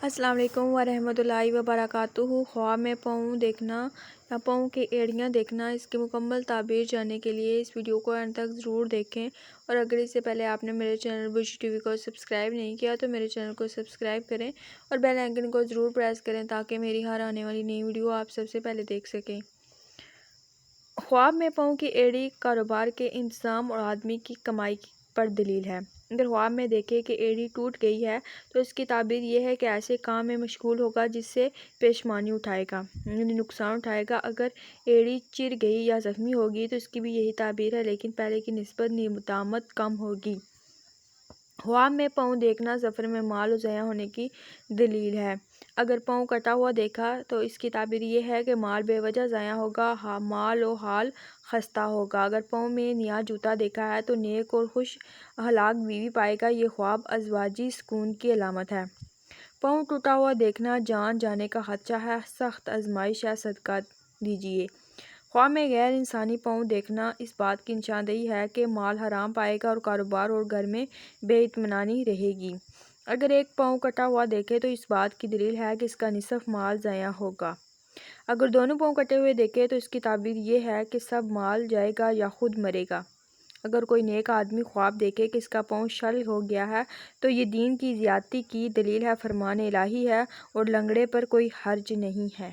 السلام علیکم ورحمۃ اللہ وبرکاتہ۔ خواب میں پاؤں دیکھنا یا پاؤں کی ایڑیاں دیکھنا، اس کی مکمل تعبیر جاننے کے لیے اس ویڈیو کو اینڈ تک ضرور دیکھیں، اور اگر اس سے پہلے آپ نے میرے چینل بشی ٹی وی کو سبسکرائب نہیں کیا تو میرے چینل کو سبسکرائب کریں اور بیل آئیکن کو ضرور پریس کریں تاکہ میری ہر آنے والی نئی ویڈیو آپ سب سے پہلے دیکھ سکیں۔ خواب میں پاؤں کی ایڑی کاروبار کے انتظام اور آدمی کی کمائی پر دلیل ہے۔ اگر خواب میں دیکھے کہ ایڑی ٹوٹ گئی ہے تو اس کی تعبیر یہ ہے کہ ایسے کام میں مشغول ہوگا جس سے پشیمانی اٹھائے گا، یعنی نقصان اٹھائے گا۔ اگر ایڑی چر گئی یا زخمی ہوگی تو اس کی بھی یہی تعبیر ہے، لیکن پہلے کی نسبت ندامت کم ہوگی۔ خواب میں پاؤں دیکھنا سفر میں مال ضائع ہونے کی دلیل ہے۔ اگر پاؤں کٹا ہوا دیکھا تو اس کی تعبیر یہ ہے کہ مال بے وجہ ضائع ہوگا، مال و حال خستہ ہوگا۔ اگر پاؤں میں نیا جوتا دیکھا ہے تو نیک اور خوش اخلاق بیوی پائے گا، یہ خواب ازواجی سکون کی علامت ہے۔ پاؤں ٹوٹا ہوا دیکھنا جان جانے کا خدشہ ہے، سخت آزمائش ہے، صدقہ دیجیے۔ خواب میں غیر انسانی پاؤں دیکھنا اس بات کی نشاندہی ہے کہ مال حرام پائے گا اور کاروبار اور گھر میں بے اطمینانی رہے گی۔ اگر ایک پاؤں کٹا ہوا دیکھے تو اس بات کی دلیل ہے کہ اس کا نصف مال ضائع ہوگا۔ اگر دونوں پاؤں کٹے ہوئے دیکھے تو اس کی تعبیر یہ ہے کہ سب مال جائے گا یا خود مرے گا۔ اگر کوئی نیک آدمی خواب دیکھے کہ اس کا پاؤں شل ہو گیا ہے تو یہ دین کی زیادتی کی دلیل ہے، فرمان الہی ہے اور لنگڑے پر کوئی حرج نہیں ہے۔